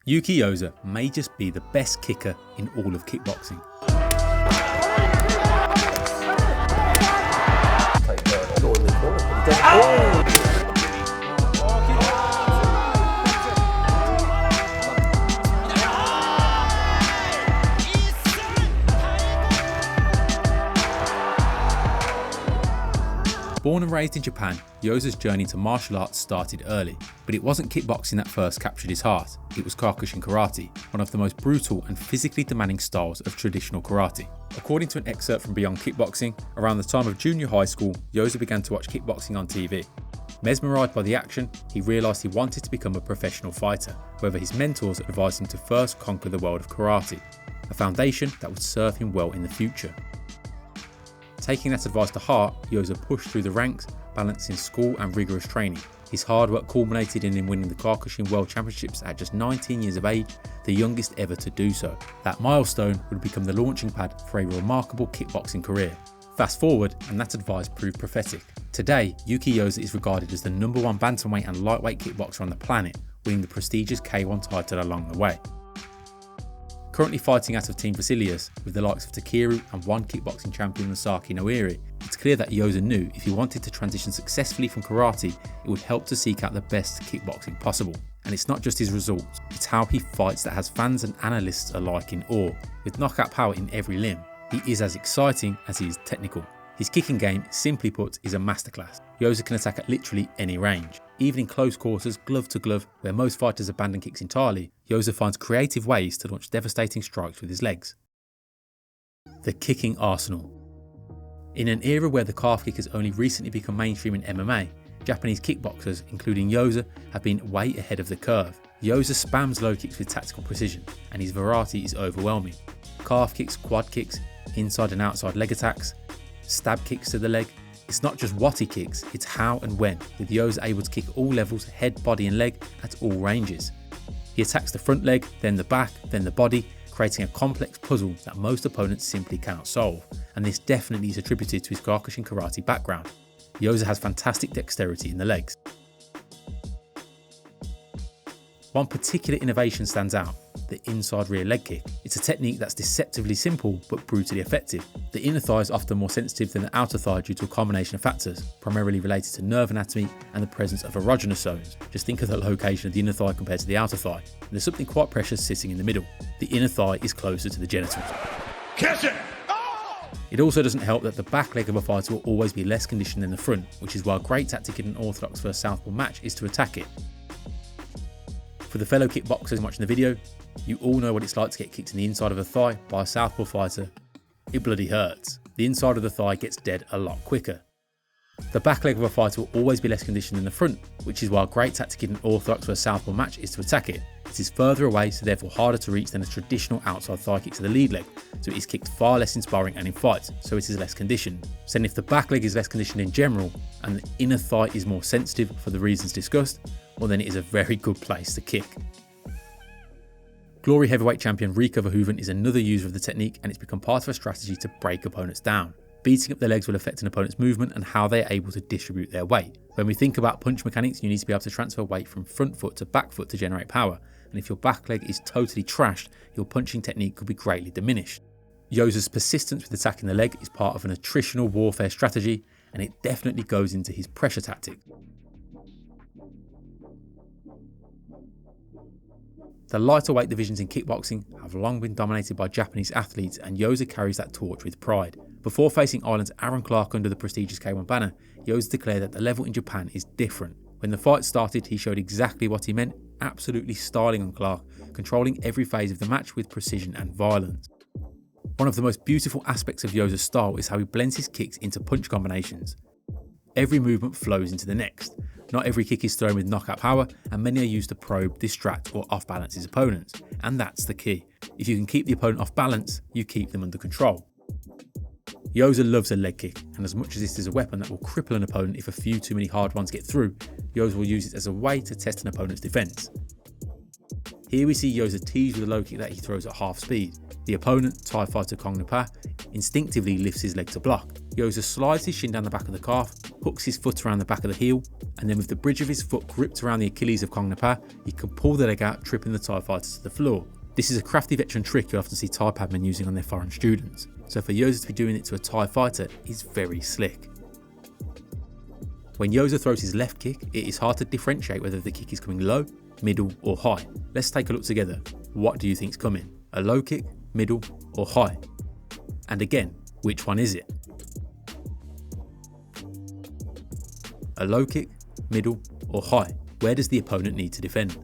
Yuki Yoza may just be the best kicker in all of kickboxing. Born and raised in Japan, Yoza's journey to martial arts started early, but it wasn't kickboxing that first captured his heart, it was Kyokushin karate, one of the most brutal and physically demanding styles of traditional karate. According to an excerpt from Beyond Kickboxing, around the time of junior high school, Yoza began to watch kickboxing on TV. Mesmerised by the action, he realised he wanted to become a professional fighter, however his mentors advised him to first conquer the world of karate, a foundation that would serve him well in the future. Taking that advice to heart, Yoza pushed through the ranks, balancing school and rigorous training. His hard work culminated in him winning the Kyokushin World Championships at just 19 years of age, the youngest ever to do so. That milestone would become the launching pad for a remarkable kickboxing career. Fast forward, and that advice proved prophetic. Today, Yuki Yoza is regarded as the #1 bantamweight and lightweight kickboxer on the planet, winning the prestigious K1 title along the way. Currently fighting out of Team Vasilius with the likes of Takeru and one kickboxing champion Masaki Noiri, it's clear that Yoza knew if he wanted to transition successfully from karate, it would help to seek out the best kickboxing possible. And it's not just his results, it's how he fights that has fans and analysts alike in awe. With knockout power in every limb, he is as exciting as he is technical. His kicking game, simply put, is a masterclass. Yoza can attack at literally any range. Even in close quarters, glove to glove, where most fighters abandon kicks entirely, Yoza finds creative ways to launch devastating strikes with his legs. The kicking arsenal. In an era where the calf kick has only recently become mainstream in MMA, Japanese kickboxers, including Yoza, have been way ahead of the curve. Yoza spams low kicks with tactical precision, and his variety is overwhelming. Calf kicks, quad kicks, inside and outside leg attacks, stab kicks to the leg. It's not just what he kicks, it's how and when, with Yoza able to kick all levels, head, body and leg at all ranges. He attacks the front leg, then the back, then the body, creating a complex puzzle that most opponents simply cannot solve, and this definitely is attributed to his Kyokushin karate background. Yoza has fantastic dexterity in the legs. One particular innovation stands out, the inside rear leg kick. It's a technique that's deceptively simple but brutally effective. The inner thigh is often more sensitive than the outer thigh due to a combination of factors, primarily related to nerve anatomy and the presence of erogenous zones. Just think of the location of the inner thigh compared to the outer thigh. And there's something quite precious sitting in the middle. The inner thigh is closer to the genitals. Catch it! It also doesn't help that the back leg of a fighter will always be less conditioned than the front, which is why a great tactic in an orthodox versus southpaw match is to attack it. For the fellow kickboxers watching the video, you all know what it's like to get kicked in the inside of a thigh by a southpaw fighter. It bloody hurts. The inside of the thigh gets dead a lot quicker. The back leg of a fighter will always be less conditioned than the front, which is why a great tactic in an orthodox versus southpaw match is to attack it. It is further away, so therefore harder to reach than a traditional outside thigh kick to the lead leg, so it is kicked far less in sparring and in fights, so it is less conditioned. So then if the back leg is less conditioned in general, and the inner thigh is more sensitive for the reasons discussed, well then it is a very good place to kick. Glory heavyweight champion Rico Verhoeven is another user of the technique, and it's become part of a strategy to break opponents down. Beating up their legs will affect an opponent's movement and how they are able to distribute their weight. When we think about punch mechanics, you need to be able to transfer weight from front foot to back foot to generate power, and if your back leg is totally trashed, your punching technique could be greatly diminished. Yoza's persistence with attacking the leg is part of an attritional warfare strategy, and it definitely goes into his pressure tactic. The lighter weight divisions in kickboxing have long been dominated by Japanese athletes, and Yoza carries that torch with pride. Before facing Ireland's Aaron Clark under the prestigious K1 banner, Yoza declared that the level in Japan is different. When the fight started, he showed exactly what he meant, absolutely styling on Clark, controlling every phase of the match with precision and violence. One of the most beautiful aspects of Yoza's style is how he blends his kicks into punch combinations. Every movement flows into the next. Not every kick is thrown with knockout power, and many are used to probe, distract or off-balance his opponents, and that's the key. If you can keep the opponent off balance, you keep them under control. Yoza loves a leg kick, and as much as this is a weapon that will cripple an opponent if a few too many hard ones get through, Yoza will use it as a way to test an opponent's defence. Here we see Yoza tease with a low kick that he throws at half speed. The opponent, Thai fighter Kong Napa, instinctively lifts his leg to block. Yoza slides his shin down the back of the calf, hooks his foot around the back of the heel, and then with the bridge of his foot gripped around the Achilles of Kongnapa, he can pull the leg out, tripping the Thai fighter to the floor. This is a crafty veteran trick you often see Thai padmen using on their foreign students, so for Yoza to be doing it to a Thai fighter is very slick. When Yoza throws his left kick, it is hard to differentiate whether the kick is coming low, middle or high. Let's take a look together. What do you think's coming? A low kick, middle or high? And again, which one is it? A low kick, middle or high? Where does the opponent need to defend?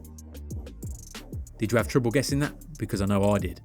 Did you have trouble guessing that? Because I know I did.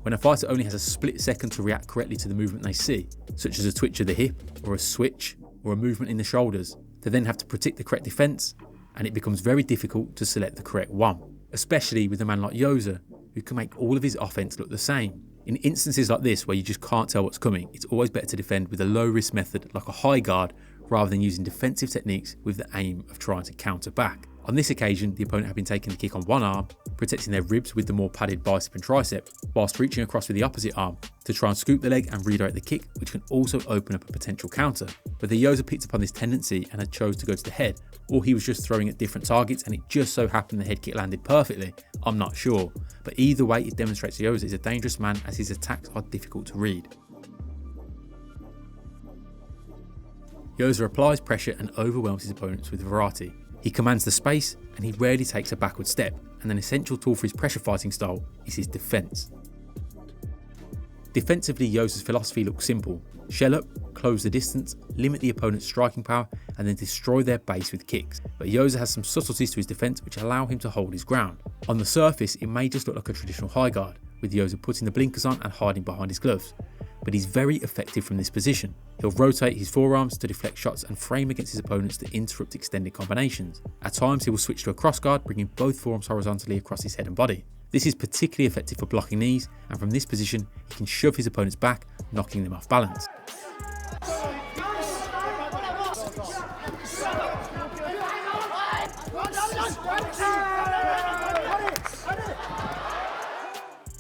When a fighter only has a split second to react correctly to the movement they see, such as a twitch of the hip or a switch or a movement in the shoulders, they then have to predict the correct defence, and it becomes very difficult to select the correct one, especially with a man like Yoza, who can make all of his offence look the same. In instances like this where you just can't tell what's coming, it's always better to defend with a low risk method like a high guard rather than using defensive techniques with the aim of trying to counter back. On this occasion, the opponent had been taking the kick on one arm, protecting their ribs with the more padded bicep and tricep, whilst reaching across with the opposite arm to try and scoop the leg and redirect the kick, which can also open up a potential counter. But the Yoza picked up on this tendency and had chose to go to the head, or he was just throwing at different targets and it just so happened the head kick landed perfectly. I'm not sure, but either way it demonstrates Yoza is a dangerous man as his attacks are difficult to read. Yoza applies pressure and overwhelms his opponents with variety. He commands the space and he rarely takes a backward step, and an essential tool for his pressure fighting style is his defence. Defensively, Yoza's philosophy looks simple: shell up, close the distance, limit the opponent's striking power, and then destroy their base with kicks. But Yoza has some subtleties to his defence which allow him to hold his ground. On the surface, it may just look like a traditional high guard, with Yoza putting the blinkers on and hiding behind his gloves, but he's very effective from this position. He'll rotate his forearms to deflect shots and frame against his opponents to interrupt extended combinations. At times he will switch to a cross guard, bringing both forearms horizontally across his head and body. This is particularly effective for blocking knees, and from this position he can shove his opponents back, knocking them off balance.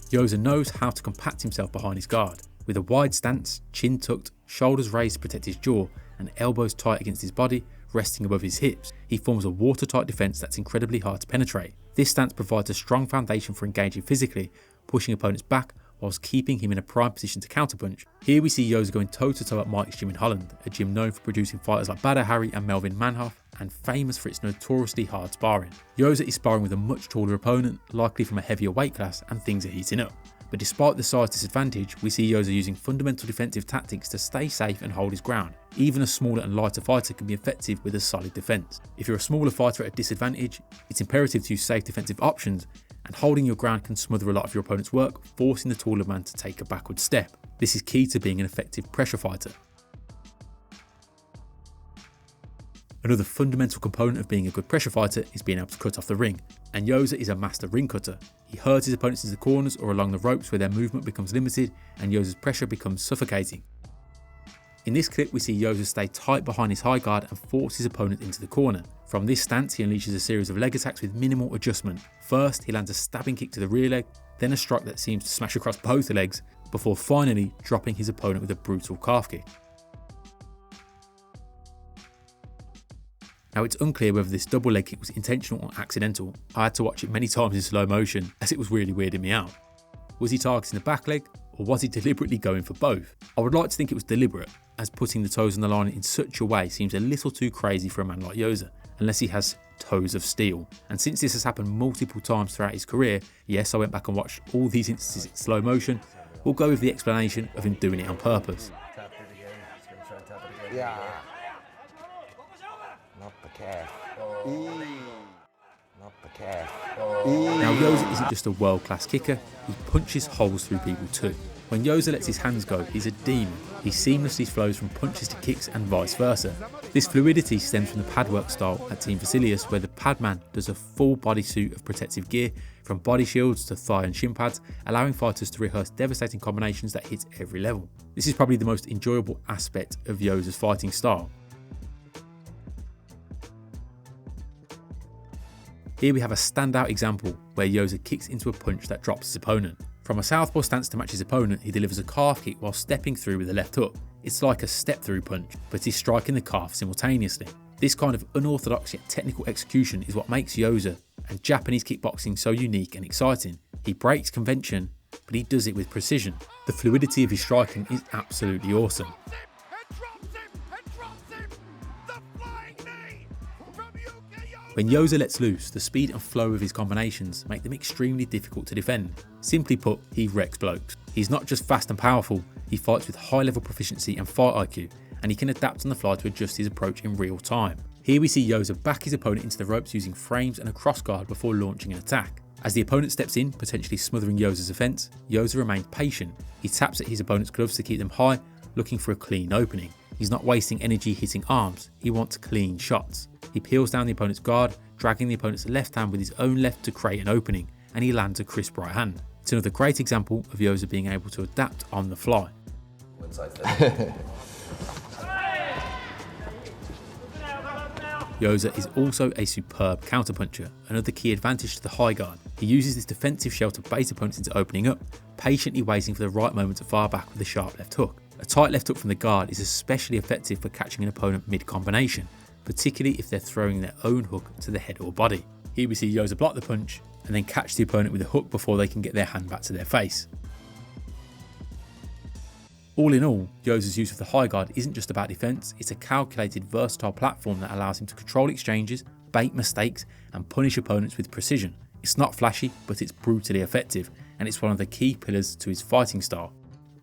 Yoza knows how to compact himself behind his guard. With a wide stance, chin tucked, shoulders raised to protect his jaw, and elbows tight against his body, resting above his hips, he forms a watertight defence that's incredibly hard to penetrate. This stance provides a strong foundation for engaging physically, pushing opponents back whilst keeping him in a prime position to counterpunch. Here we see Yoza going toe to toe at Mike's gym in Holland, a gym known for producing fighters like Badr Hari and Melvin Manhoff, and famous for its notoriously hard sparring. Yoza is sparring with a much taller opponent, likely from a heavier weight class, and things are heating up. But despite the size disadvantage, we see Yoza using fundamental defensive tactics to stay safe and hold his ground. Even a smaller and lighter fighter can be effective with a solid defence. If you're a smaller fighter at a disadvantage, it's imperative to use safe defensive options, and holding your ground can smother a lot of your opponent's work, forcing the taller man to take a backward step. This is key to being an effective pressure fighter. Another fundamental component of being a good pressure fighter is being able to cut off the ring, and Yoza is a master ring cutter. He herds his opponents into the corners or along the ropes where their movement becomes limited and Yoza's pressure becomes suffocating. In this clip we see Yoza stay tight behind his high guard and force his opponent into the corner. From this stance he unleashes a series of leg attacks with minimal adjustment. First he lands a stabbing kick to the rear leg, then a strike that seems to smash across both the legs, before finally dropping his opponent with a brutal calf kick. Now it's unclear whether this double leg kick was intentional or accidental. I had to watch it many times in slow motion as it was really weirding me out. Was he targeting the back leg, or was he deliberately going for both? I would like to think it was deliberate, as putting the toes on the line in such a way seems a little too crazy for a man like Yoza, unless he has toes of steel. And since this has happened multiple times throughout his career, yes, I went back and watched all these instances in slow motion, we'll go with the explanation of him doing it on purpose. Yeah. Not the calf. Not the calf. Now Yoza isn't just a world-class kicker, he punches holes through people too. When Yoza lets his hands go, he's a demon. He seamlessly flows from punches to kicks and vice versa. This fluidity stems from the padwork style at Team Vasilius, where the padman does a full bodysuit of protective gear, from body shields to thigh and shin pads, allowing fighters to rehearse devastating combinations that hit every level. This is probably the most enjoyable aspect of Yoza's fighting style. Here we have a standout example where Yoza kicks into a punch that drops his opponent. From a southpaw stance to match his opponent, he delivers a calf kick while stepping through with a left hook. It's like a step-through punch, but he's striking the calf simultaneously. This kind of unorthodox yet technical execution is what makes Yoza and Japanese kickboxing so unique and exciting. He breaks convention, but he does it with precision. The fluidity of his striking is absolutely awesome. When Yoza lets loose, the speed and flow of his combinations make them extremely difficult to defend. Simply put, he wrecks blokes. He's not just fast and powerful, he fights with high level proficiency and fight IQ, and he can adapt on the fly to adjust his approach in real time. Here we see Yoza back his opponent into the ropes using frames and a cross guard before launching an attack. As the opponent steps in, potentially smothering Yoza's offence, Yoza remains patient. He taps at his opponent's gloves to keep them high, looking for a clean opening. He's not wasting energy hitting arms, he wants clean shots. He peels down the opponent's guard, dragging the opponent's left hand with his own left to create an opening, and he lands a crisp right hand. It's another great example of Yoza being able to adapt on the fly. Yoza is also a superb counterpuncher, another key advantage to the high guard. He uses this defensive shell to bait opponents into opening up, patiently waiting for the right moment to fire back with a sharp left hook. A tight left hook from the guard is especially effective for catching an opponent mid-combination, particularly if they're throwing their own hook to the head or body. Here we see Yoza block the punch and then catch the opponent with a hook before they can get their hand back to their face. All in all, Yoza's use of the high guard isn't just about defence, it's a calculated, versatile platform that allows him to control exchanges, bait mistakes and punish opponents with precision. It's not flashy, but it's brutally effective, and it's one of the key pillars to his fighting style.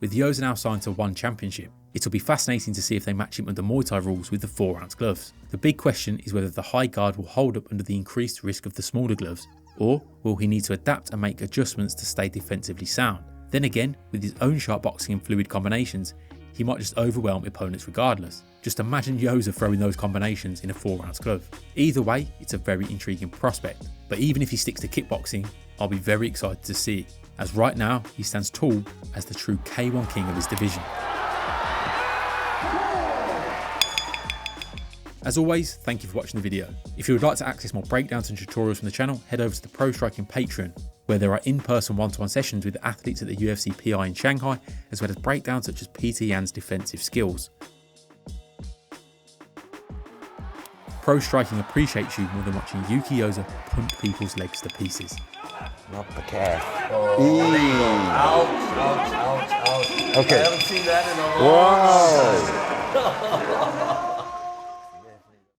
With Yoza now signed to one championship, it'll be fascinating to see if they match him under Muay Thai rules with the 4-ounce gloves. The big question is whether the high guard will hold up under the increased risk of the smaller gloves, or will he need to adapt and make adjustments to stay defensively sound. Then again, with his own sharp boxing and fluid combinations, he might just overwhelm opponents regardless. Just imagine Yoza throwing those combinations in a 4-ounce glove. Either way, it's a very intriguing prospect, but even if he sticks to kickboxing, I'll be very excited to see it, as right now he stands tall as the true K1 king of his division. As always, thank you for watching the video. If you would like to access more breakdowns and tutorials from the channel, head over to the Pro Striking Patreon, where there are in-person one-to-one sessions with athletes at the UFC PI in Shanghai, as well as breakdowns such as PT Yan's defensive skills. Pro Striking appreciates you more than watching Yuki Yoza punch people's legs to pieces. Not the calf. Oh, ouch, ouch, ouch, ouch. Okay. I haven't seen that in a long time. Wow.